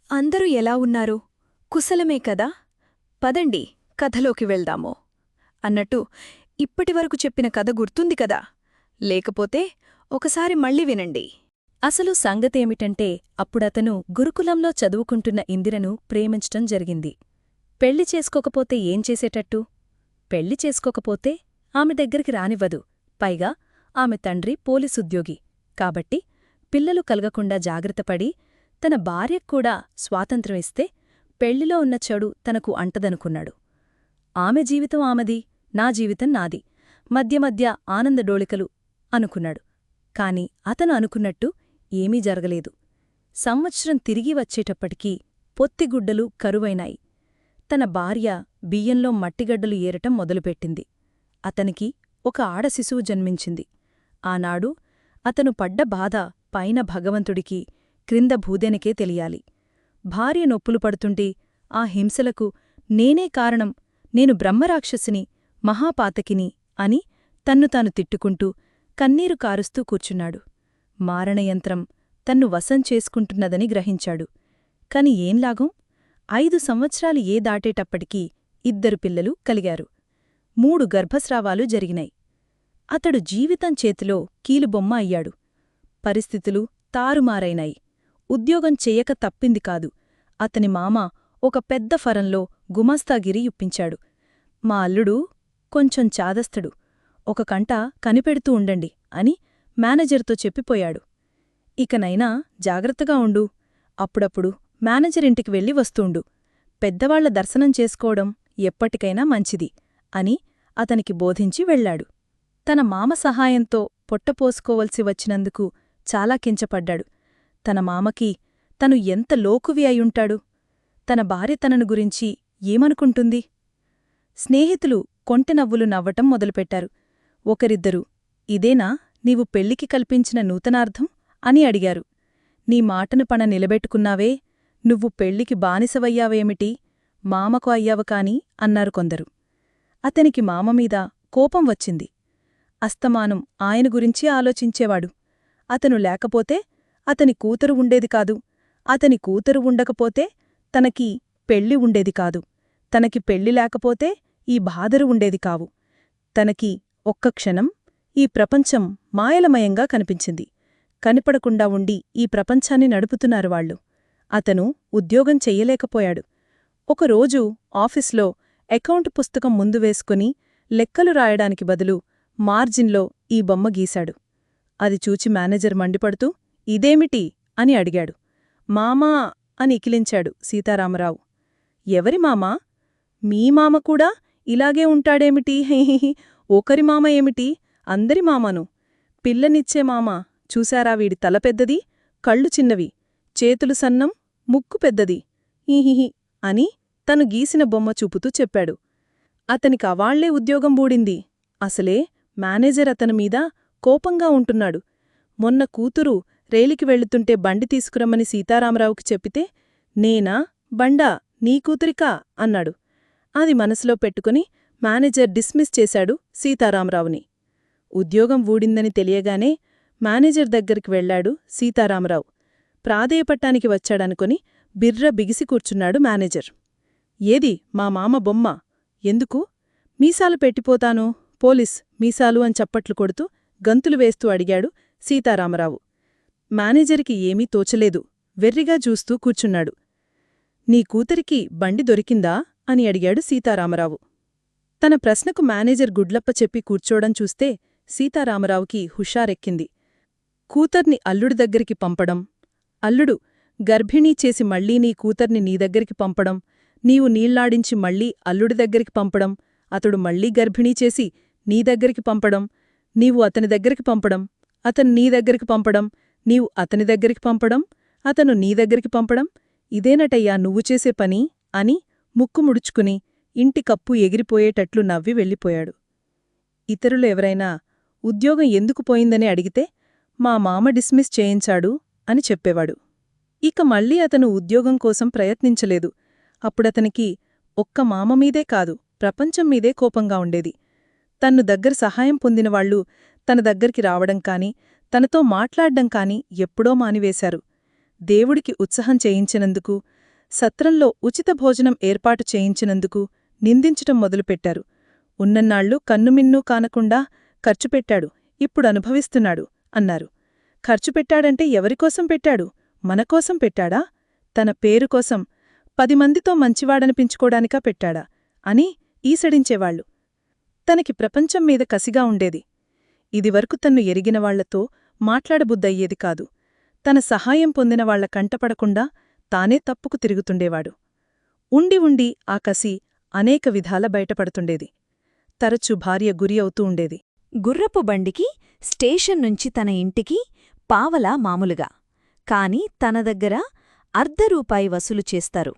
అందరూ ఎలా ఉన్నారు? కుశలమే కదా? పదండి కథలోకి వెళ్దాము అన్నట్టు ఇప్పటివరకు చెప్పిన కథ గుర్తుంది కదా? లేకపోతే ఒకసారి మళ్ళీ వినండి. అసలు సంగతేమిటంటే అప్పుడతను గురుకులంలో చదువుకుంటున్న ఇందిరను ప్రేమించటం జరిగింది. పెళ్లి చేసుకోకపోతే ఏం చేసేటట్టు? పెళ్లి చేసుకోకపోతే ఆమె దగ్గరికి రానివ్వదు. పైగా ఆమె తండ్రి పోలీసుద్యోగి. కాబట్టి పిల్లలు కలగకుండా జాగ్రత్తపడి తన భార్యక్కూడా స్వాతంత్ర్యం ఇస్తే పెళ్లిలో ఉన్న చెడు తనకు అంటదనుకున్నాడు. ఆమె జీవితం ఆమెది, నా జీవితం నాది, మధ్య మధ్య ఆనందడోళికలు అనుకున్నాడు. కాని అతను అనుకున్నట్టు ఏమీ జరగలేదు. సంవత్సరం తిరిగి వచ్చేటప్పటికీ పొత్తిగుడ్డలు కరువైనాయి. తన భార్య బియ్యంలో మట్టిగడ్డలు ఏరటం మొదలుపెట్టింది. అతనికి ఒక ఆడశిశువు జన్మించింది. ఆనాడు అతను పడ్డ బాధ పైన భగవంతుడికి, క్రింద భూదెనకే తెలియాలి. భార్య నొప్పులు పడుతుంటే ఆ హింసలకు నేనే కారణం, నేను బ్రహ్మరాక్షసిని, మహాపాతకిని అని తన్ను తాను తిట్టుకుంటూ కన్నీరు కారుస్తూ కూర్చున్నాడు. మారణయంత్రం తన్ను వశం చేసుకుంటున్నదని గ్రహించాడు. కాని ఏం లాగం? 5 సంవత్సరాలు దాటేటప్పటికీ 2 పిల్లలు కలిగారు. 3 గర్భస్రావాలు జరిగినాయి. అతడు జీవితం చేతిలో కీలుబొమ్మ అయ్యాడు. పరిస్థితులు తారుమారైనాయి. ఉద్యోగం చెయ్యక తప్పింది కాదు. అతని మామ ఒక పెద్ద ఫరంలో గుమాస్తాగిరి ఇప్పించాడు. మా అల్లుడు కొంచెం చాదస్తడు, ఒక కంట కనిపెడుతూ ఉండండి అని మేనేజర్తో చెప్పిపోయాడు. ఇకనైనా జాగ్రత్తగా ఉండు, అప్పుడప్పుడు మేనేజరింటికి వెళ్ళి వస్తూండు, పెద్దవాళ్ల దర్శనం చేసుకోవడం ఎప్పటికైనా మంచిది అని అతనికి బోధించి వెళ్లాడు. తన మామ సహాయంతో పొట్టపోసుకోవలసి వచ్చినందుకు చాలా కించపడ్డాడు. తన మామకి తను ఎంత లోకువి అయుంటాడు? తన భార్య తనను గురించి ఏమనుకుంటుంది? స్నేహితులు కొంటెనవ్వులు నవ్వటం మొదలుపెట్టారు. ఒకరిద్దరు, ఇదేనా నీవు పెళ్లికి కల్పించిన నూతనార్థం అని అడిగారు. నీ మాటను పణ నిలబెట్టుకున్నావే, నువ్వు పెళ్లికి బానిసవయ్యావేమిటి, మామకు అయ్యావు కాని అన్నారు కొందరు. అతనికి మామమీద కోపం వచ్చింది. అస్తమానం ఆయన గురించి ఆలోచించేవాడు. అతను లేకపోతే అతని కూతురు ఉండేది కాదు, అతని కూతురు ఉండకపోతే తనకి పెళ్లి ఉండేది కాదు, తనకి పెళ్లి లేకపోతే ఈ బాధరు ఉండేది కావు. తనకి ఒక్క క్షణం ఈ ప్రపంచం మాయలమయంగా కనిపించింది. కనిపడకుండా ఉండి ఈ ప్రపంచాన్ని నడుపుతున్నారు వాళ్ళు. అతను ఉద్యోగం చెయ్యలేకపోయాడు. ఒకరోజు ఆఫీస్లో అకౌంట్ పుస్తకం ముందు వేసుకుని లెక్కలు రాయడానికి బదులు మార్జిన్లో ఈ బొమ్మ గీశాడు. అది చూచి మేనేజర్ మండిపడుతూ, ఇదేమిటి అని అడిగాడు. మామా అని ఇకిలించాడు సీతారామరావు. ఎవరి మామా? మీ మామ కూడా ఇలాగే ఉంటాడేమిటి? హేహిహి, ఒకరి మామ ఏమిటి, అందరి మామను. పిల్లనిచ్చే మామ. చూశారా వీడి తల పెద్దది, కళ్ళు చిన్నవి, చేతులు సన్నం, ముక్కు పెద్దది, ఈహిహి అని తను గీసిన బొమ్మ చూపుతూ చెప్పాడు. అతనికి అవాళ్లే ఉద్యోగం బూడింది. అసలే మేనేజర్ అతనిమీద కోపంగా ఉంటున్నాడు. మొన్న కూతురు రైలికి వెళుతుంటే బండి తీసుకురమ్మని సీతారామరావుకి చెప్పితే, నేనా, బండా, నీ కూతురికా అన్నాడు. అది మనసులో పెట్టుకుని మేనేజర్ డిస్మిస్ చేశాడు సీతారామరావుని. ఉద్యోగం వూడిందని తెలియగానే మేనేజర్ దగ్గరికి వెళ్లాడు సీతారామరావు. ప్రాధేయపట్టానికి వచ్చాడనుకుని బిర్ర బిగిసి కూర్చున్నాడు మేనేజర్. ఏది మా మామ బొమ్మ? ఎందుకు? మీసాలు పెట్టిపోతాను, పోలీస్ మీసాలు అని చప్పట్లు కొడుతూ గంతులు వేస్తూ అడిగాడు సీతారామరావు. మేనేజర్కి ఏమీ తోచలేదు. వెర్రిగా చూస్తూ కూర్చున్నాడు. నీ కూతురికి బండి దొరికిందా అని అడిగాడు సీతారామరావు. తన ప్రశ్నకు మేనేజర్ గుడ్లప్ప చెప్పి కూర్చోడం చూస్తే సీతారామరావుకి హుషారెక్కింది. కూతుర్ని అల్లుడి దగ్గరికి పంపడం, అల్లుడు గర్భిణీ చేసి మళ్లీ నీ కూతుర్ని నీ దగ్గరికి పంపడం, నీవు నీళ్లాడించి మళ్లీ అల్లుడి దగ్గరికి పంపడం, అతడు మళ్లీ గర్భిణీ చేసి నీ దగ్గరికి పంపడం, నీవు అతని దగ్గరికి పంపడం, అతను నీ దగ్గరికి పంపడం, నీవు అతని దగ్గరికి పంపడం, అతను నీ దగ్గరికి పంపడం, ఇదేనటయ్యా నువ్వు చేసే పని అని ముక్కు ముడుచుకుని ఇంటి కప్పు ఎగిరిపోయేటట్లు నవ్వి వెళ్ళిపోయాడు. ఇతరులు ఎవరైనా ఉద్యోగం ఎందుకు పోయిందని అడిగితే మా మామ డిస్మిస్ చేయించాడు అని చెప్పేవాడు. ఇక మళ్లీ అతను ఉద్యోగం కోసం ప్రయత్నించలేదు. అప్పుడతనికి ఒక్క మామమీదే కాదు, ప్రపంచం మీదే కోపంగా ఉండేది. తన్ను దగ్గర సహాయం పొందినవాళ్లు తన దగ్గరికి రావడం కాని, తనతో మాట్లాడ్డం కాని ఎప్పుడో మానివేశారు. దేవుడికి ఉత్సహం చేయించినందుకు, సత్రంలో ఉచిత భోజనం ఏర్పాటు చేయించినందుకు నిందించటం మొదలుపెట్టారు. ఉన్నన్నాళ్లు కన్నుమిన్నూ కానకుండా ఖర్చుపెట్టాడు, ఇప్పుడు అనుభవిస్తున్నాడు అన్నారు. ఖర్చుపెట్టాడంటే ఎవరికోసం పెట్టాడు? మనకోసం పెట్టాడా? తన పేరుకోసం, 10 మందితో మంచివాడనిపించుకోడానికా పెట్టాడా అని ఈసడించేవాళ్లు. తనకి ప్రపంచం మీద కసిగా ఉండేది. ఇదివరకు తన్ను ఎరిగినవాళ్లతో మాట్లాడబుద్దయ్యేది కాదు. తన సహాయం పొందినవాళ్ల కంటపడకుండా తానే తప్పుకు తిరుగుతుండేవాడు. ఉండి ఉండి ఆ కసి అనేక విధాల బయటపడుతుండేది. తరచు భార్య గురి అవుతూ ఉండేది. గుర్రపు బండికి స్టేషన్ నుంచి తన ఇంటికి పావలా మామూలుగా, కాని తన దగ్గర ₹1 వసూలు చేస్తారు.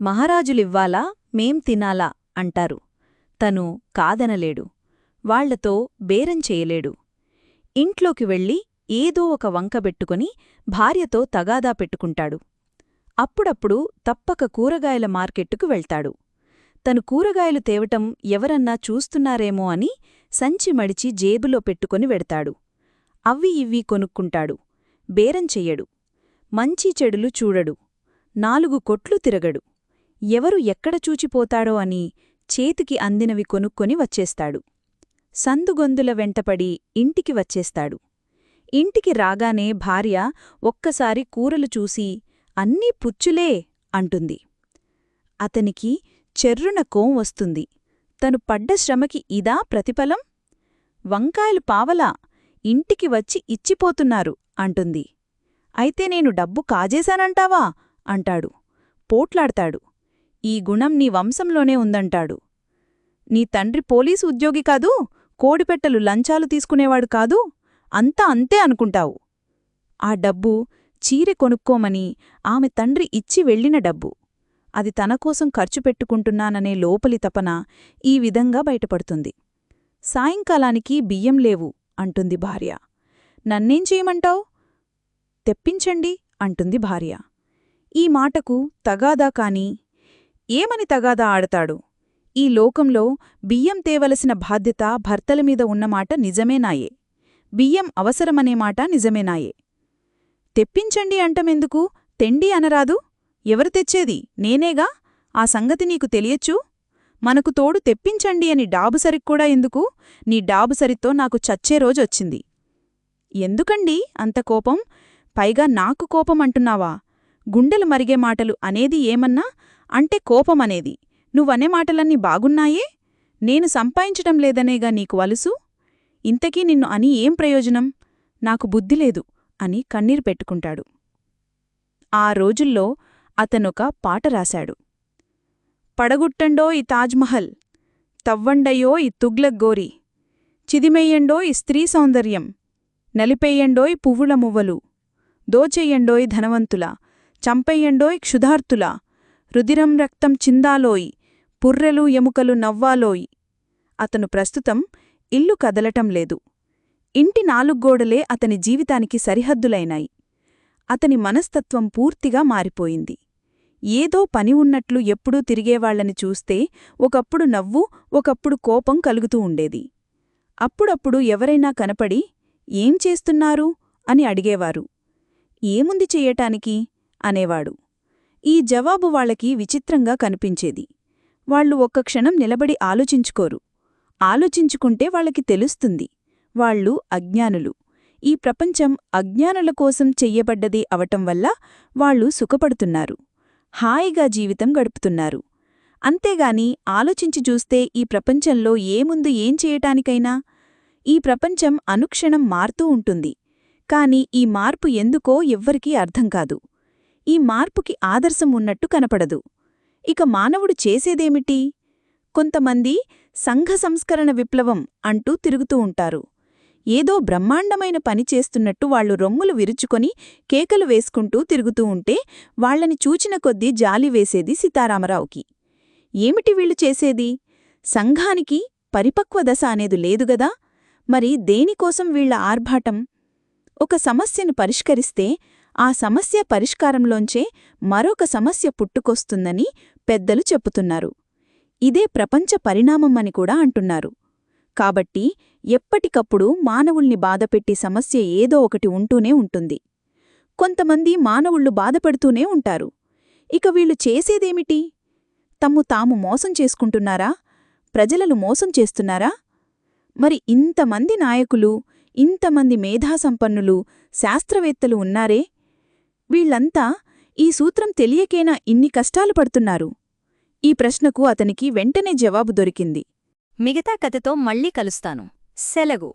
మహారాజులివ్వాలా మేం తినాలా అంటారు. తను కాదనలేడు. వాళ్లతో బేరం చేయలేడు. ఇంట్లోకి వెళ్ళి ఏదో ఒక వంకబెట్టుకుని భార్యతో తగాదా పెట్టుకుంటాడు. అప్పుడప్పుడు తప్పక కూరగాయల మార్కెట్టుకు వెళ్తాడు. తను కూరగాయలు తేవటం ఎవరన్నా చూస్తున్నారేమో అని సంచి మడిచి జేబులో పెట్టుకొని వెడతాడు. అవ్వి ఇవ్వి కొనుక్కుంటాడు. బేరం చెయ్యడు. మంచి చెడులు చూడడు. 4 కొట్లు తిరగడు. ఎవరు ఎక్కడ చూచిపోతాడో అని చేతికి అందినవి కొనుక్కొని వచ్చేస్తాడు. సందుగొందుల వెంటపడి ఇంటికి వచ్చేస్తాడు. ఇంటికి రాగానే భార్య ఒక్కసారి కూరలు చూసి అన్నీ పుచ్చులే అంటుంది. అతనికి చెర్రున కోం వస్తుంది. తను పడ్డ శ్రమకి ఇదా ప్రతిఫలం? వంకాయలు పావలా, ఇంటికి వచ్చి ఇచ్చిపోతున్నారు అంటుంది. అయితే నేను డబ్బు కాజేశానంటావా అంటాడు. పోట్లాడతాడు. ఈ గుణం నీ వంశంలోనే ఉందంటాడు. నీ తండ్రి పోలీసు ఉద్యోగి కాదు, కోడిపెట్టలు లంచాలు తీసుకునేవాడు కాదు, అంతా అంతే అనుకుంటావు. ఆ డబ్బు చీరె కొనుక్కోమని ఆమె తండ్రి ఇచ్చి వెళ్లిన డబ్బు. అది తనకోసం ఖర్చు పెట్టుకుంటున్నాననే లోపలి తపన ఈ విధంగా బయటపడుతుంది. సాయంకాలానికి బియ్యం లేవు అంటుంది భార్య. నన్నేం చేయమంటావ్? తెప్పించండి అంటుంది భార్య. ఈ మాటకు తగాదా కాని ఏమని తగాదా ఆడతాడు? ఈ లోకంలో బియ్యం తేవలసిన బాధ్యత భర్తలమీద ఉన్నమాట నిజమేనాయే. బియ్యం అవసరమనే మాట నిజమేనాయే. తెప్పించండి అంటమెందుకు? తెండి అనరాదు? ఎవరు తెచ్చేది? నేనేగా. ఆ సంగతి నీకు తెలియచ్చు. మనకు తోడు తెప్పించండి అని డాబుసరిక్కూడా ఎందుకు? నీ డాబుసరితో నాకు చచ్చే రోజొచ్చింది. ఎందుకండి అంత కోపం? పైగా నాకు కోపం అంటున్నావా? గుండెలు మరిగే మాటలు అనేది ఏమన్నా అంటే కోపమనేది. నువ్వనే మాటలన్నీ బాగున్నాయే. నేను సంపాదించటం లేదనేగా నీకు వలుసు. ఇంతకీ నిన్ను అని ఏం ప్రయోజనం? నాకు బుద్ధిలేదు అని కన్నీరు పెట్టుకుంటాడు. ఆ రోజుల్లో అతనొక పాట రాశాడు. పడగుట్టండో ఈ తాజ్మహల్, తవ్వండయో ఈ తుగ్లక్ గోరి, చిదిమెయ్యండోయ్ స్త్రీ సౌందర్యం, నలిపెయ్యండోయ్ పువ్వుల మువ్వలు, దోచెయ్యండోయ్ ధనవంతుల, చంపెయ్యండోయ్ క్షుధార్తుల, రుదిరం రక్తం చిందాలోయ్, పుర్రెలు ఎముకలు నవ్వాలోయ్. అతను ప్రస్తుతం ఇల్లు కదలటం లేదు. ఇంటి 4 గోడలే అతని జీవితానికి సరిహద్దులైనాయి. అతని మనస్తత్వం పూర్తిగా మారిపోయింది. ఏదో పని ఉన్నట్లు ఎప్పుడూ తిరిగేవాళ్లని చూస్తే ఒకప్పుడు నవ్వు, ఒకప్పుడు కోపం కలుగుతూ ఉండేది. అప్పుడప్పుడు ఎవరైనా కనపడి ఏం చేస్తున్నారు అని అడిగేవారు. ఏముంది చెయ్యటానికి అనేవాడు. ఈ జవాబు వాళ్లకి విచిత్రంగా కనిపించేది. వాళ్లు ఒక్క క్షణం నిలబడి ఆలోచించుకోరు. ఆలోచించుకుంటే వాళ్లకి తెలుస్తుంది, వాళ్ళు అజ్ఞానులు. ఈ ప్రపంచం అజ్ఞానుల కోసం చెయ్యబడ్డది అవటం వల్ల వాళ్ళు సుఖపడుతున్నారు, హాయిగా జీవితం గడుపుతున్నారు. అంతేగాని ఆలోచించి చూస్తే ఈ ప్రపంచంలో ఏముందు ఏం చేయటానికైనా? ఈ ప్రపంచం అనుక్షణం మారుతూ ఉంటుంది. కాని ఈ మార్పు ఎందుకో ఎవ్వరికీ అర్థంకాదు. ఈ మార్పుకి ఆదర్శం ఉన్నట్టు కనపడదు. ఇక మానవుడు చేసేదేమిటి? కొంతమంది సంఘ సంస్కరణ విప్లవం అంటూ తిరుగుతూ ఉంటారు. ఏదో బ్రహ్మాండమైన పని చేస్తున్నట్టు వాళ్లు రొమ్ములు విరుచుకొని కేకలు వేసుకుంటూ తిరుగుతూ ఉంటే వాళ్లని చూచిన కొద్దీ జాలి వేసేది సీతారామరావుకి. ఏమిటి వీళ్లు చేసేది? సంఘానికి పరిపక్వ దశ అనేది లేదుగదా. మరి దేనికోసం వీళ్ల ఆర్భాటం? ఒక సమస్యను పరిష్కరిస్తే ఆ సమస్య పరిష్కారంలోంచే మరొక సమస్య పుట్టుకొస్తుందని పెద్దలు చెప్పుతున్నారు. ఇదే ప్రపంచ పరిణామమని కూడా అంటున్నారు. కాబట్టి ఎప్పటికప్పుడు మానవుల్ని బాధపెట్టి సమస్య ఏదో ఒకటి ఉంటూనే ఉంటుంది. కొంతమంది మానవుళ్ళు బాధపడుతూనే ఉంటారు. ఇక వీళ్ళు చేసేదేమిటి? తమ్ము తాము మోసం చేసుకుంటున్నారా? ప్రజలను మోసం చేస్తున్నారా? మరి ఇంతమంది నాయకులు, ఇంతమంది మేధాసంపన్నులు, శాస్త్రవేత్తలు ఉన్నారే, వీళ్లంతా ఈ సూత్రం తెలియకేనా ఇన్ని కష్టాలు పడుతున్నారు? ఈ ప్రశ్నకు అతనికి వెంటనే జవాబు దొరికింది. మిగతా కథతో మళ్ళీ కలుస్తాను. సెలవు.